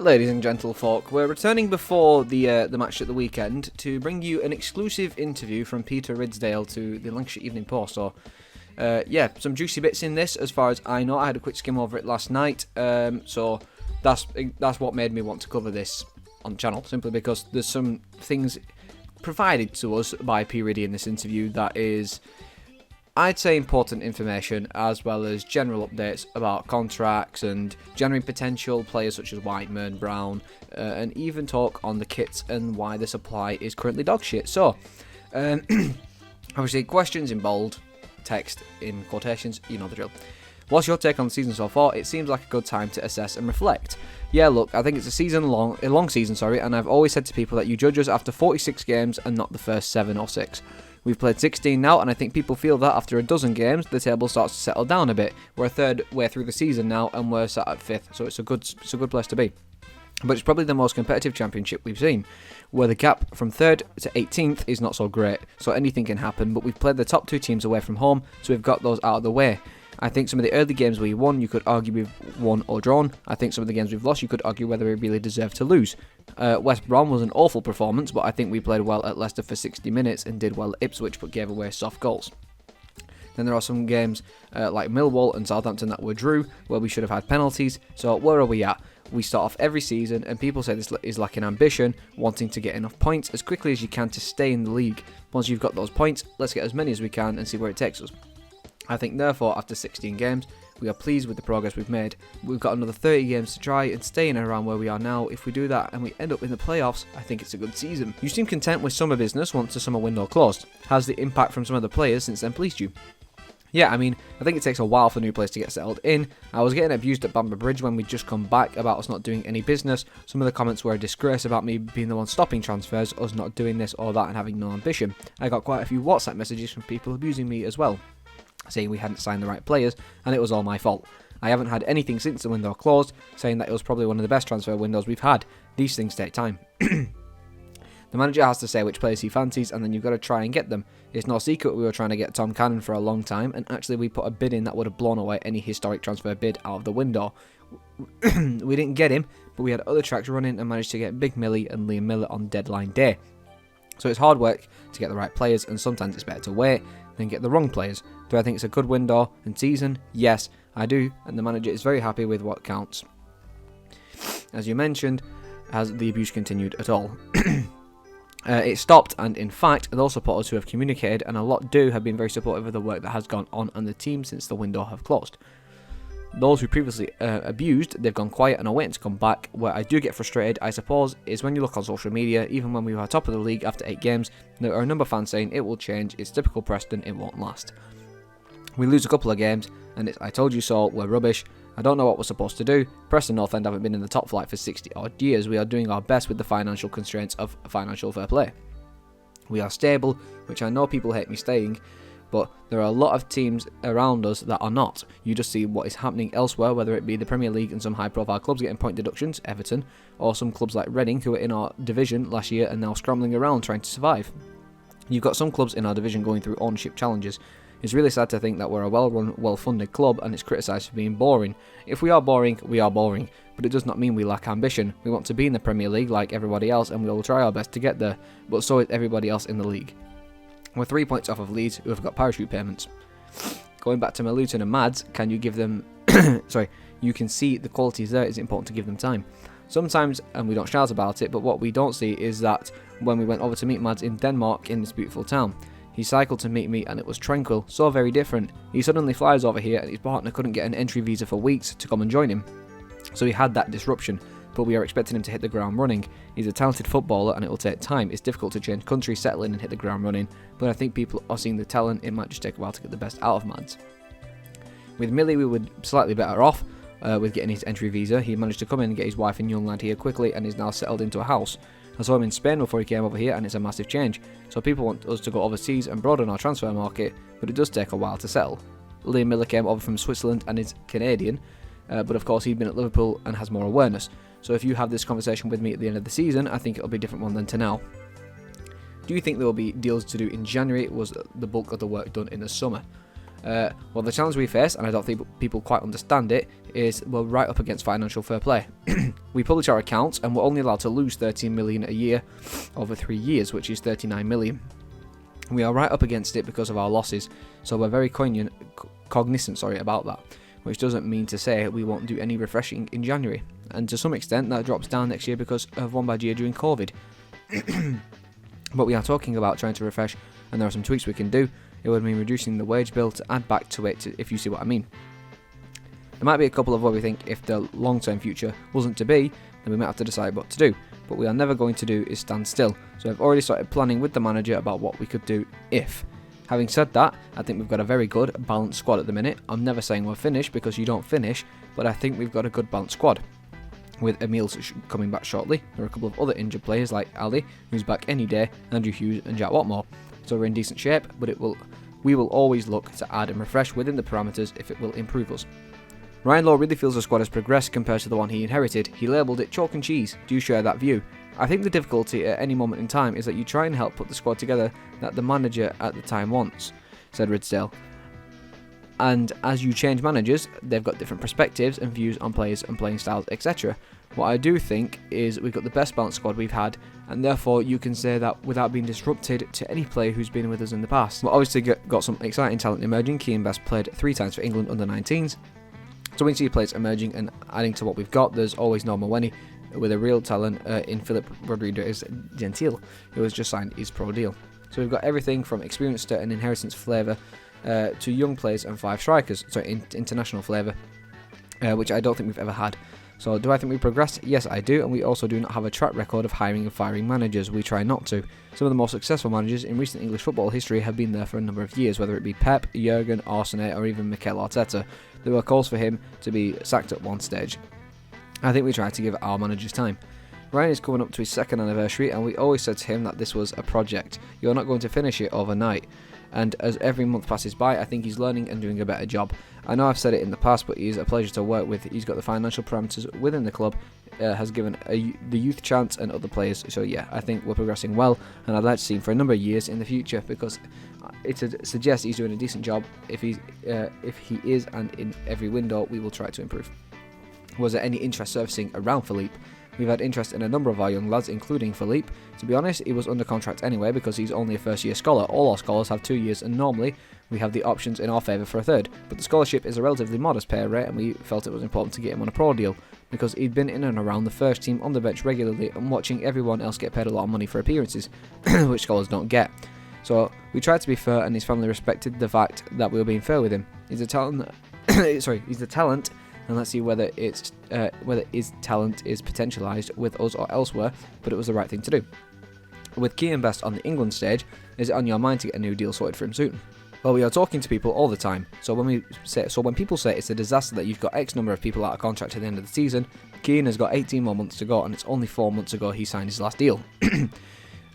Right, ladies and gentlefolk, we're returning before the match at the weekend to bring you an exclusive interview from Peter Ridsdale to the Lancashire Evening Post. So, some juicy bits in this, as far as I know. I had a quick skim over it last night, so that's what made me want to cover this on the channel, simply because there's some things provided to us by P. Riddy in this interview that is, I'd say, important information, as well as general updates about contracts and generating potential players such as Whiteman, Brown, and even talk on the kits and why the supply is currently dog shit. So, obviously, questions in bold, text in quotations, you know the drill. What's your take on the season so far? It seems like a good time to assess and reflect. Yeah, look, I think it's a long season, and I've always said to people that you judge us after 46 games and not the first 7 or 6. We've played 16 now, and I think people feel that after a dozen games, the table starts to settle down a bit. We're a third way through the season now, and we're sat at 5th, so it's a good place to be. But it's probably the most competitive championship we've seen, where the gap from 3rd to 18th is not so great, so anything can happen, but we've played the top 2 teams away from home, so we've got those out of the way. I think some of the early games we won, you could argue we've won or drawn. I think some of the games we've lost, you could argue whether we really deserved to lose. West Brom was an awful performance, but I think we played well at Leicester for 60 minutes and did well at Ipswich, but gave away soft goals. Then there are some games like Millwall and Southampton that were drew, where we should have had penalties. So where are we at? We start off every season, and people say this is lacking ambition, wanting to get enough points as quickly as you can to stay in the league. Once you've got those points, let's get as many as we can and see where it takes us. I think, therefore, after 16 games, we are pleased with the progress we've made. We've got another 30 games to try and stay in and around where we are now. If we do that and we end up in the playoffs, I think it's a good season. You seem content with summer business once the summer window closed. Has the impact from some of the players since then pleased you? Yeah, I mean, I think it takes a while for new players to get settled in. I was getting abused at Bamber Bridge when we'd just come back about us not doing any business. Some of the comments were a disgrace about me being the one stopping transfers, us not doing this or that and having no ambition. I got quite a few WhatsApp messages from people abusing me as well, saying we hadn't signed the right players and it was all my fault. I haven't had anything since the window closed, saying that it was probably one of the best transfer windows we've had. These things take time. The manager has to say which players he fancies, and then you've got to try and get them. It's no secret we were trying to get Tom Cannon for a long time, and actually we put a bid in that would have blown away any historic transfer bid out of the window. We didn't get him, but we had other tracks running and managed to get Big Millie and Liam Miller on deadline day. So it's hard work to get the right players, and sometimes it's better to wait than get the wrong players. Do I think it's a good window and season? Yes, I do, and the manager is very happy with what counts. As you mentioned, has the abuse continued at all? It stopped, and in fact, those supporters who have communicated, and a lot do, have been very supportive of the work that has gone on the team since the window have closed. Those who previously abused, they've gone quiet and are waiting to come back. Where I do get frustrated, I suppose, is when you look on social media, even when we were top of the league after 8 games, there are a number of fans saying it will change, it's typical Preston, it won't last. We lose a couple of games, and it's I told you so, we're rubbish. I don't know what we're supposed to do. Preston North End haven't been in the top flight for 60 odd years. We are doing our best with the financial constraints of financial fair play. We are stable, which I know people hate me saying, but there are a lot of teams around us that are not. You just see what is happening elsewhere, whether it be the Premier League and some high-profile clubs getting point deductions, Everton, or some clubs like Reading who were in our division last year and now scrambling around trying to survive. You've got some clubs in our division going through ownership challenges. It's really sad to think that we're a well-run, well-funded club and it's criticised for being boring. If we are boring, we are boring, but it does not mean we lack ambition. We want to be in the Premier League like everybody else and we will try our best to get there, but so is everybody else in the league. We're 3 points off of Leeds, who have got parachute payments. Going back to Luton and Mads, can you give them... you can see the qualities there, it's important to give them time. Sometimes, and we don't shout about it, but what we don't see is that when we went over to meet Mads in Denmark in this beautiful town, he cycled to meet me and it was tranquil, so very different. He suddenly flies over here and his partner couldn't get an entry visa for weeks to come and join him. So he had that disruption, but we are expecting him to hit the ground running. He's a talented footballer and it will take time. It's difficult to change country, settle in and hit the ground running, but I think people are seeing the talent. It might just take a while to get the best out of Mads. With Millie, we were slightly better off with getting his entry visa. He managed to come in and get his wife and young lad here quickly and is now settled into a house. I saw him in Spain before he came over here and it's a massive change. So people want us to go overseas and broaden our transfer market, but it does take a while to settle. Liam Miller came over from Switzerland and is Canadian, but of course he'd been at Liverpool and has more awareness. So if you have this conversation with me at the end of the season, I think it'll be a different one than to now. Do you think there will be deals to do in January? Was the bulk of the work done in the summer? Well, the challenge we face, and I don't think people quite understand it, is we're right up against financial fair play. We publish our accounts, and we're only allowed to lose 13 million a year over 3 years, which is 39 million. We are right up against it because of our losses, so we're very cognizant about that, which doesn't mean to say we won't do any refreshing in January. And to some extent, that drops down next year because of one bad year during COVID. But we are talking about trying to refresh, and there are some tweaks we can do. It would mean reducing the wage bill to add back to it, if you see what I mean. There might be a couple of where we think if the long-term future wasn't to be, then we might have to decide what to do. But what we are never going to do is stand still. So I've already started planning with the manager about what we could do if. Having said that, I think we've got a very good, balanced squad at the minute. I'm never saying we're finished because you don't finish, but I think we've got a good, balanced squad. With Emil coming back shortly, there are a couple of other injured players like Ali, who's back any day, Andrew Hughes and Jack Watmore. So we're in decent shape, but we will always look to add and refresh within the parameters if it will improve us. Ryan Lowe really feels the squad has progressed compared to the one he inherited. He labelled it chalk and cheese. Do you share that view? I think the difficulty at any moment in time is that you try and help put the squad together that the manager at the time wants, said Ridsdale. And as you change managers, they've got different perspectives and views on players and playing styles, etc. What I do think is we've got the best balanced squad we've had, and therefore you can say that without being disrupted to any player who's been with us in the past. We've obviously got some exciting talent emerging. Keane Best played 3 times for England under 19s. So we see players emerging and adding to what we've got. There's always Norman Wenny with a real talent in Philip Rodriguez Gentile, who has just signed his pro deal. So we've got everything from experience to an inheritance flavour to young players and 5 strikers, international flavour, which I don't think we've ever had. So do I think we progressed? Yes, I do, and we also do not have a track record of hiring and firing managers. We try not to. Some of the most successful managers in recent English football history have been there for a number of years, whether it be Pep, Jurgen, Arsene, or even Mikel Arteta. There were calls for him to be sacked at one stage. I think we tried to give our managers time. Ryan is coming up to his 2nd anniversary, and we always said to him that this was a project. You're not going to finish it overnight. And as every month passes by, I think he's learning and doing a better job. I know I've said it in the past, but he's a pleasure to work with. He's got the financial parameters within the club, has given the youth chance and other players. So yeah, I think we're progressing well, and I'd like to see him for a number of years in the future because it suggests he's doing a decent job. If he is, and in every window, we will try to improve. Was there any interest surfacing around Philippe? We've had interest in a number of our young lads, including Philippe. To be honest, he was under contract anyway because he's only a first-year scholar. All our scholars have 2 years, and normally we have the options in our favour for a third. But the scholarship is a relatively modest pay rate, and we felt it was important to get him on a pro deal because he'd been in and around the first team on the bench regularly and watching everyone else get paid a lot of money for appearances, which scholars don't get. So we tried to be fair, and his family respected the fact that we were being fair with him. He's a talent. He's a talent. And let's see whether his talent is potentialised with us or elsewhere, but it was the right thing to do. With Keane Best on the England stage, is it on your mind to get a new deal sorted for him soon? Well, we are talking to people all the time, so when people say it's a disaster that you've got X number of people out of contract at the end of the season, Keane has got 18 more months to go, and it's only 4 months ago he signed his last deal.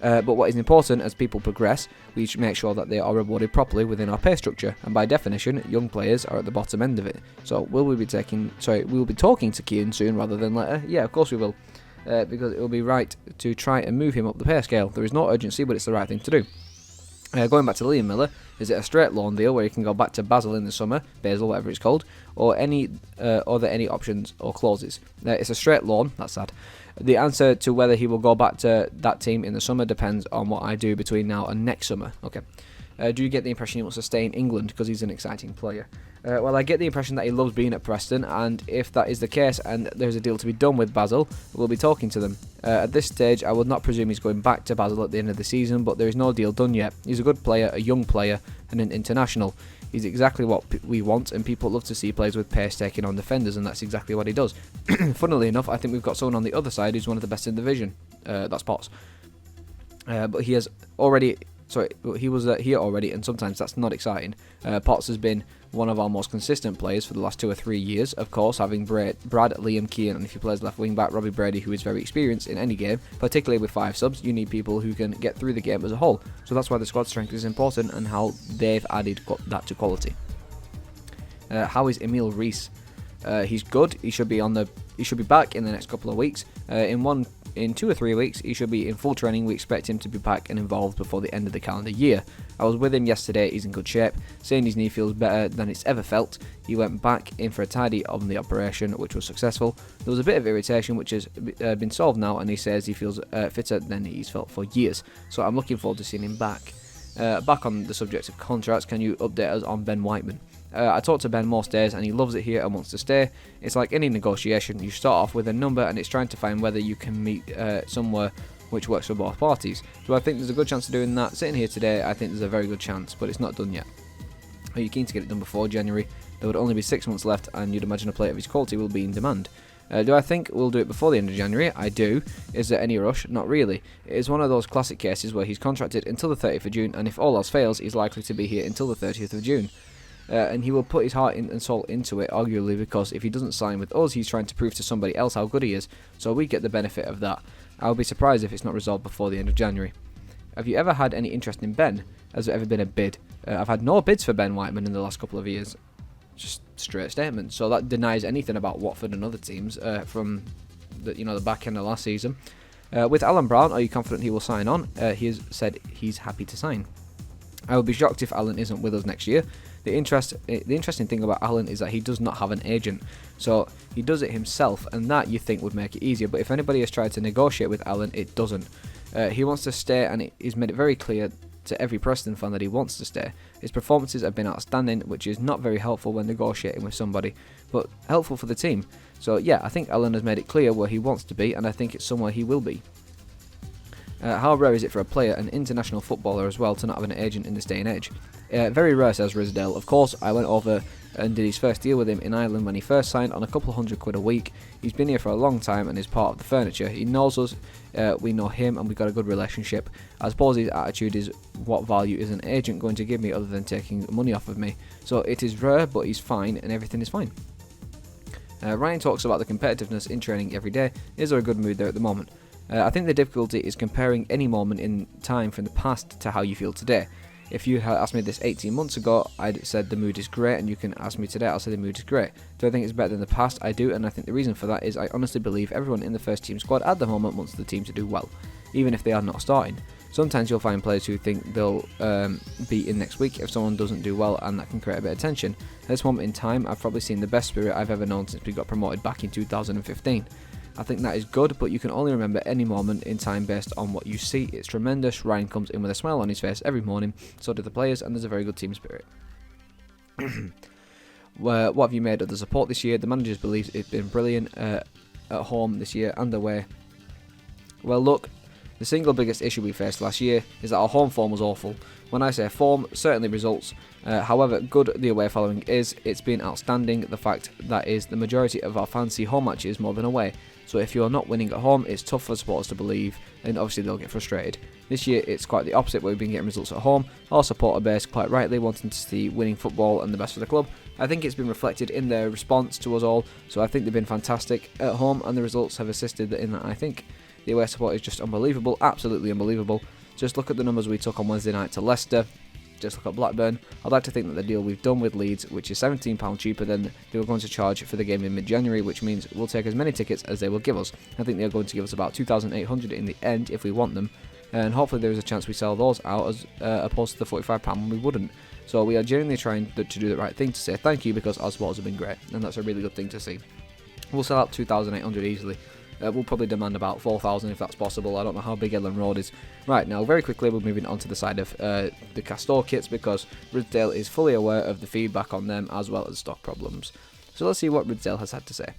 But what is important as people progress, we should make sure that they are rewarded properly within our pay structure, and by definition, young players are at the bottom end of it. So we'll be talking to Keane soon rather than later. Yeah, of course we will, because it will be right to try and move him up the pay scale. There is no urgency, but it's the right thing to do. Going back to Liam Miller, is it a straight loan deal where he can go back to Basel in the summer, Basel, whatever it's called, or are there any options or clauses? It's a straight loan, that's sad. The answer to whether he will go back to that team in the summer depends on what I do between now and next summer. Okay. Do you get the impression he wants to stay in England because he's an exciting player? Well, I get the impression that he loves being at Preston, and if that is the case and there's a deal to be done with Basel, we'll be talking to them. At this stage, I would not presume he's going back to Basel at the end of the season, but there is no deal done yet. He's a good player, a young player, and an international. He's exactly what we want, and people love to see players with pace taking on defenders, and that's exactly what he does. Funnily enough, I think we've got someone on the other side who's one of the best in the division. That's Potts. But he has already... he was here already, and sometimes that's not exciting. Potts has been one of our most consistent players for the last 2 or 3 years, of course, having Brad, Liam, Keane, and if he plays left wing back, Robbie Brady, who is very experienced in any game. Particularly with 5 subs, you need people who can get through the game as a whole. So that's why the squad strength is important and how they've added that to quality. How is Emil Rees? He's good. He should be back in the next couple of weeks. In In 2 or 3 weeks, he should be in full training. We expect him to be back and involved before the end of the calendar year. I was with him yesterday, he's in good shape, saying his knee feels better than it's ever felt. He went back in for a tidy on the operation, which was successful. There was a bit of irritation, which has been solved now, and he says he feels fitter than he's felt for years. So I'm looking forward to seeing him back. Back on the subject of contracts, can you update us on Ben Whiteman? I talk to Ben most days and he loves it here and wants to stay. It's like any negotiation, you start off with a number and it's trying to find whether you can meet somewhere which works for both parties. Do I think there's a good chance of doing that? Sitting here today, I think there's a very good chance, but it's not done yet. Are you keen to get it done before January? There would only be 6 months left and you'd imagine a player of his quality will be in demand. Do I think we'll do it before the end of January? I do. Is there any rush? Not really. It is one of those classic cases where he's contracted until the 30th of June, and if all else fails, he's likely to be here until the 30th of June. And he will put his heart and soul into it, arguably, because if he doesn't sign with us, he's trying to prove to somebody else how good he is, so we get the benefit of that. I'll be surprised if it's not resolved before the end of January. Have you ever had any interest in Ben? Has there ever been a bid? I've had no bids for Ben Whiteman in the last couple of years. Just straight statement. So that denies anything about Watford and other teams from the back end of last season. With Alan Brown, are you confident he will sign on? He has said he's happy to sign. I would be shocked if Alan isn't with us next year. The interesting thing about Alan is that he does not have an agent, so he does it himself, and that you think would make it easier. But if anybody has tried to negotiate with Alan, it doesn't. He wants to stay, and he's made it very clear to every Preston fan that he wants to stay. His performances have been outstanding, which is not very helpful when negotiating with somebody, but helpful for the team. So yeah, I think Alan has made it clear where he wants to be, and I think it's somewhere he will be. How rare is it for a player, an international footballer as well, to not have an agent in this day and age? Very rare, says Ridsdale. Of course, I went over and did his first deal with him in Ireland when he first signed on a couple £100 a week. He's been here for a long time and is part of the furniture. He knows us, we know him, and we've got a good relationship. I suppose his attitude is, what value is an agent going to give me other than taking money off of me? So it is rare, but he's fine and everything is fine. Ryan talks about the competitiveness in training every day. Is there a good mood there at the moment? I think the difficulty is comparing any moment in time from the past to how you feel today. If you had asked me this 18 months ago, I'd said the mood is great, and you can ask me today, I'll say the mood is great. Do I think it's better than the past? I do, and I think the reason for that is I honestly believe everyone in the first team squad at the moment wants the team to do well, even if they are not starting. Sometimes you'll find players who think they'll be in next week if someone doesn't do well, and that can create a bit of tension. At this moment in time, I've probably seen the best spirit I've ever known since we got promoted back in 2015. I think that is good, but you can only remember any moment in time based on what you see. It's tremendous. Ryan comes in with a smile on his face every morning, so do the players, and there's a very good team spirit. What have you made of the support this year? The managers believe it's been brilliant at home this year and away. Well, look, the single biggest issue we faced last year is that our home form was awful. When I say form, certainly results. However good the away following is, it's been outstanding. The fact that is the majority of our fans see home matches more than away. So if you're not winning at home, it's tough for supporters to believe, and obviously they'll get frustrated. This year it's quite the opposite, where we've been getting results at home. Our supporter base, quite rightly, wanting to see winning football and the best for the club. I think it's been reflected in their response to us all, so I think they've been fantastic at home, and the results have assisted in that, I think. The away support is just unbelievable, absolutely unbelievable. Just look at the numbers we took on Wednesday night to Leicester. Just look at Blackburn. I'd like to think that the deal we've done with Leeds, which is £17 cheaper than they were going to charge for the game in mid-January, which means we'll take as many tickets as they will give us. I think they're going to give us about 2,800 in the end if we want them, and hopefully there is a chance we sell those out as opposed to the £45 when we wouldn't. So we are genuinely trying to do the right thing, to say thank you, because our supporters have been great, and that's a really good thing to see. We'll sell out 2,800 easily. We'll probably demand about 4,000 if that's possible. I don't know how big Ellen Road is. Right, now very quickly we're moving on to the side of the Castor kits, because Ridsdale is fully aware of the feedback on them as well as stock problems. So let's see what Ridsdale has had to say.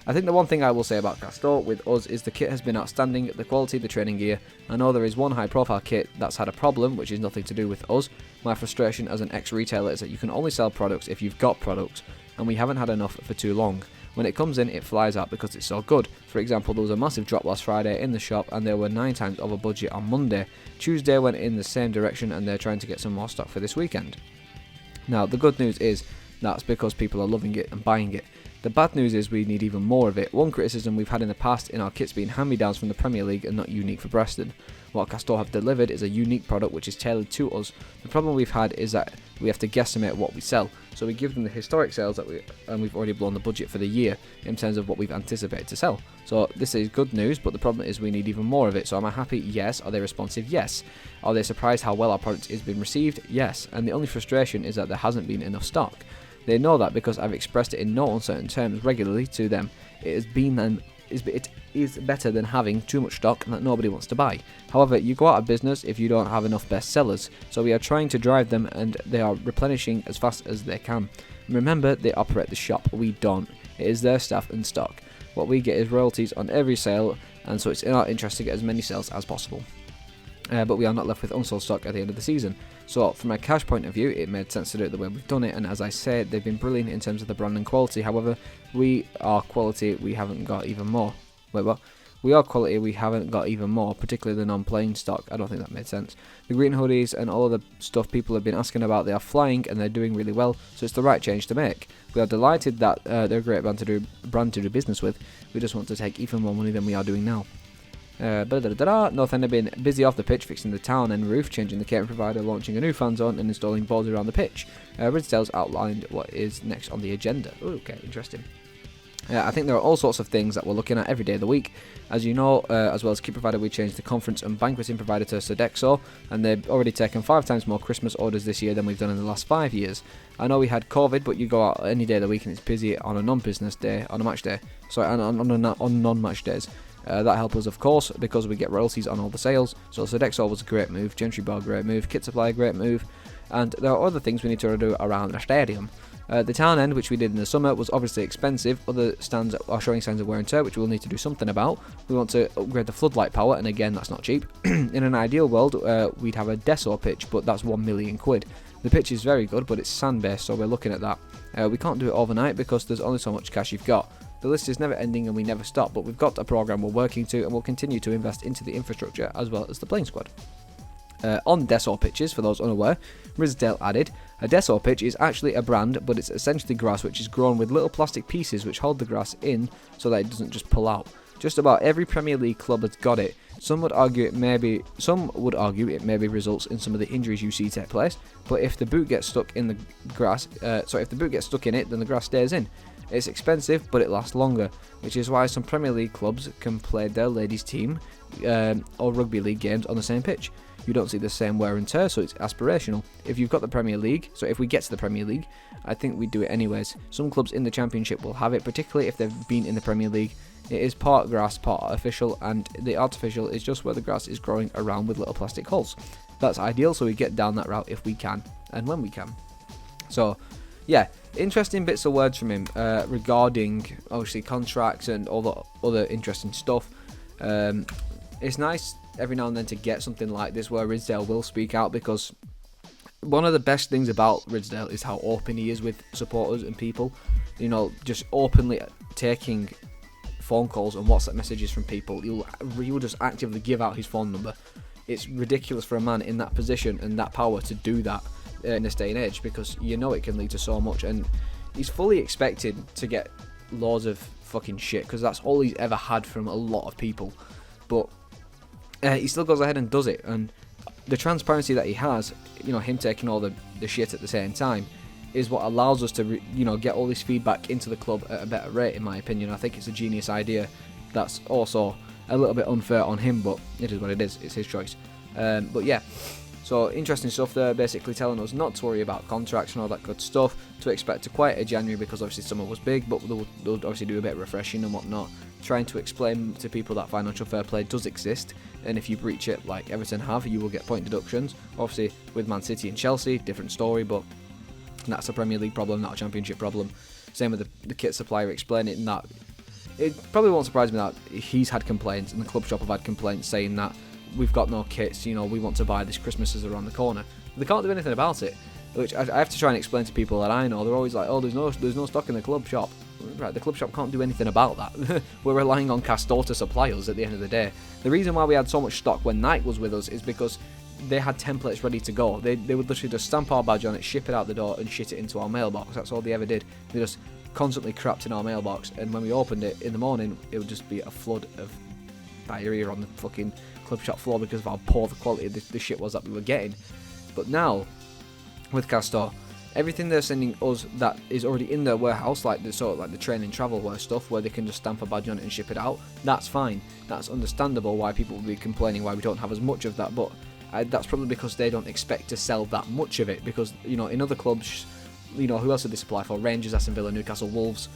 I think the one thing I will say about Castor with us is the kit has been outstanding, the quality of the training gear. I know there is one high profile kit that's had a problem, which is nothing to do with us. My frustration as an ex-retailer is that you can only sell products if you've got products, and we haven't had enough for too long. When it comes in, it flies out because it's so good. For example, there was a massive drop last Friday in the shop, and they were 9 times over budget on Monday. Tuesday went in the same direction, and they're trying to get some more stock for this weekend. Now, the good news is that's because people are loving it and buying it. The bad news is we need even more of it. One criticism we've had in the past in our kits being hand-me-downs from the Premier League and not unique for Preston. What Castor have delivered is a unique product which is tailored to us. The problem we've had is that we have to guesstimate what we sell. So we give them the historic sales and we've already blown the budget for the year in terms of what we've anticipated to sell. So this is good news, but the problem is we need even more of it. So am I happy? Yes. Are they responsive? Yes. Are they surprised how well our product is being received? Yes. And the only frustration is that there hasn't been enough stock. They know that because I've expressed it in no uncertain terms regularly to them. It is better than having too much stock that nobody wants to buy. However, you go out of business if you don't have enough best sellers, so we are trying to drive them and they are replenishing as fast as they can. Remember, they operate the shop, we don't. It is their staff and stock. What we get is royalties on every sale, and so it's in our interest to get as many sales as possible. But we are not left with unsold stock at the end of the season. So from a cash point of view, it made sense to do it the way we've done it, and as I said, they've been brilliant in terms of the brand and quality. However, we are quality, we haven't got even more. Wait, what? We are quality, we haven't got even more, particularly the non-playing stock. I don't think that made sense. The green hoodies and all of the stuff people have been asking about, they are flying and they're doing really well, so it's the right change to make. We are delighted that they're a great brand to do business with. We just want to take even more money than we are doing now. North End have been busy off the pitch fixing the town end roof, changing the catering provider, launching a new fan zone and installing boards around the pitch. Ridsdale's outlined what is next on the agenda. Ooh, okay, interesting. I think there are all sorts of things that we're looking at every day of the week. As you know, as well as kit provider, we changed the conference and banqueting provider to Sodexo, and they've already taken 5 times more Christmas orders this year than we've done in the last 5 years. I know we had COVID, but you go out any day of the week and it's busy on a non-business day, on a match day. Sorry, on non-match days. That helps us, of course, because we get royalties on all the sales. So Sodexo was a great move, Gentry Bar great move, Kit Supply great move, and there are other things we need to do around the stadium. The town end, which we did in the summer, was obviously expensive. Other stands are showing signs of wear and tear, which we'll need to do something about. We want to upgrade the floodlight power, and again, that's not cheap. In an ideal world, we'd have a Deso pitch, but that's £1 million. The pitch is very good, but it's sand-based, so we're looking at that. We can't do it overnight because there's only so much cash you've got. The list is never ending and we never stop, but we've got a programme we're working to and we'll continue to invest into the infrastructure as well as the playing squad. On Deso pitches, for those unaware, Ridsdale added, a Deso pitch is actually a brand, but it's essentially grass which is grown with little plastic pieces which hold the grass in so that it doesn't just pull out. Just about every Premier League club has got it. Some would argue it maybe results in some of the injuries you see take place, but if the boot gets stuck in the grass, then the grass stays in. It's expensive, but it lasts longer, which is why some Premier League clubs can play their ladies' team or rugby league games on the same pitch. You don't see the same wear and tear, so it's aspirational. If you've got the Premier League, so if we get to the Premier League, I think we'd do it anyways. Some clubs in the Championship will have it, particularly if they've been in the Premier League. It is part grass, part artificial, and the artificial is just where the grass is growing around with little plastic holes. That's ideal, so we get down that route if we can, and when we can. So, yeah, interesting bits of words from him regarding, obviously, contracts and all the other interesting stuff. It's nice every now and then to get something like this where Ridsdale will speak out, because one of the best things about Ridsdale is how open he is with supporters and people. You know, just openly taking phone calls and WhatsApp messages from people. He will just actively give out his phone number. It's ridiculous for a man in that position and that power to do that in this day and age, because you know it can lead to so much, and he's fully expected to get loads of fucking shit because that's all he's ever had from a lot of people, but he still goes ahead and does it, and the transparency that he has, you know, him taking all the shit at the same time, is what allows us to get all this feedback into the club at a better rate, in my opinion. I think it's a genius idea that's also a little bit unfair on him, but it is what it is, it's his choice. But yeah, so interesting stuff there, basically telling us not to worry about contracts and all that good stuff, to expect a quieter January because obviously summer was big, but they'll obviously do a bit of refreshing and whatnot, trying to explain to people that financial fair play does exist, and if you breach it like Everton have, you will get point deductions. Obviously with Man City and Chelsea, different story, but that's a Premier League problem, not a Championship problem. Same with the kit supplier explaining that. It probably won't surprise me that he's had complaints and the club shop have had complaints saying that we've got no kits, we want to buy this, Christmas is around the corner. They can't do anything about it, which I have to try and explain to people that I know. They're always like, oh, there's no stock in the club shop. Right, the club shop can't do anything about that. We're relying on Castor to supply us at the end of the day. The reason why we had so much stock when Nike was with us is because they had templates ready to go. They would literally just stamp our badge on it, ship it out the door and shit it into our mailbox. That's all they ever did. They just constantly crapped in our mailbox, and when we opened it in the morning, it would just be a flood of diarrhea on the fucking club shop floor because of how poor the quality of the shit was that we were getting. But now, with Castor, everything they're sending us that is already in their warehouse, like the train and travel wear stuff, where they can just stamp a badge on it and ship it out, that's fine. That's understandable why people will be complaining why we don't have as much of that, but that's probably because they don't expect to sell that much of it, because, you know, in other clubs, you know, who else did they supply for? Rangers, Aston Villa, Newcastle, Wolves.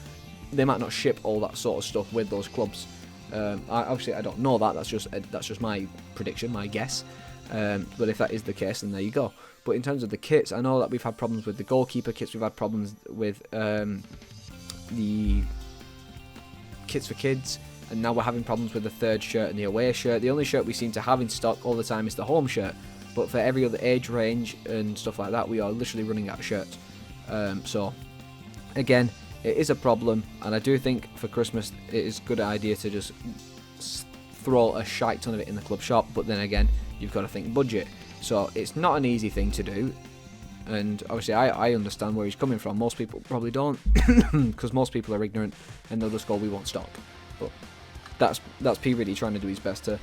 They might not ship all that sort of stuff with those clubs. Obviously, I don't know that. That's just my prediction, my guess. But if that is the case, then there you go. But in terms of the kits, I know that we've had problems with the goalkeeper kits. We've had problems with the kits for kids, and now we're having problems with the third shirt and the away shirt. The only shirt we seem to have in stock all the time is the home shirt. But for every other age range and stuff like that, we are literally running out of shirts. So, again, it is a problem, and I do think for Christmas it is a good idea to just throw a shite ton of it in the club shop, but then again, you've got to think budget. So it's not an easy thing to do, and obviously I understand where he's coming from. Most people probably don't, because most people are ignorant and they'll just go, we want stock. But that's P really trying to do his best to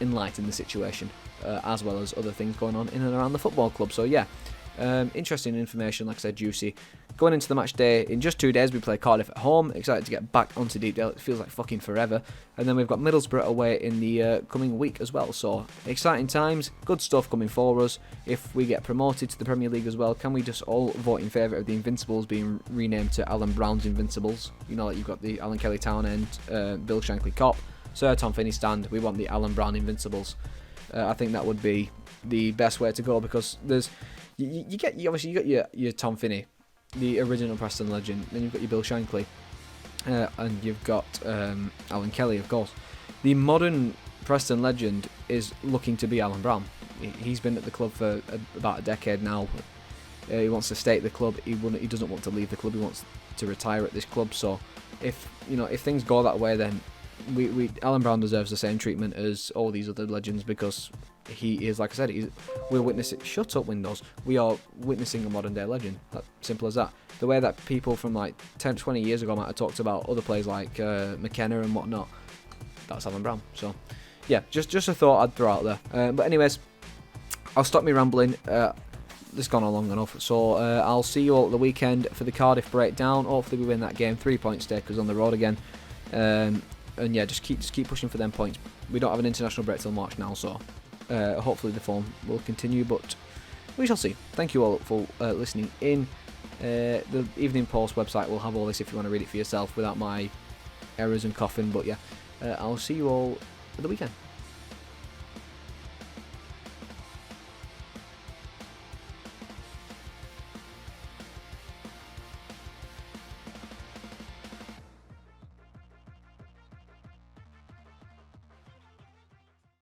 enlighten the situation, as well as other things going on in and around the football club. So yeah, interesting information, like I said, juicy. Going into the match day, in just 2 days we play Cardiff at home. Excited to get back onto Deepdale. It feels like fucking forever. And then we've got Middlesbrough away in the coming week as well. So exciting times, good stuff coming for us. If we get promoted to the Premier League as well, can we just all vote in favour of the Invincibles being renamed to Alan Brown's Invincibles? You know, like you've got the Alan Kelly Townend, Bill Shankly Cop, Sir Tom Finney stand. We want the Alan Brown Invincibles. I think that would be the best way to go, because there's you get your Tom Finney, the original Preston legend, then you've got your Bill Shankly, and you've got Alan Kelly, of course. The modern Preston legend is looking to be Alan Brown. He's been at the club for about a decade now. He wants to stay at the club. He doesn't want to leave the club. He wants to retire at this club. So if things go that way, then Alan Brown deserves the same treatment as all these other legends, because he is, like I said, we're witnessing. Shut up, Windows. We are witnessing a modern day legend. That simple as that. The way that people from like 10, 20 years ago might have talked about other players like McKenna and whatnot, that's Alan Brown. So yeah, just a thought I'd throw out there. But anyways, I'll stop me rambling. This has gone on long enough. So I'll see you all at the weekend for the Cardiff breakdown. Hopefully we win that game. 3 points take us on the road again. And yeah, just keep pushing for them points. We don't have an international break till March now, so hopefully the form will continue, but we shall see. Thank you all for listening in. The Evening Post website will have all this if you want to read it for yourself without my errors and coughing, but yeah, I'll see you all at the weekend.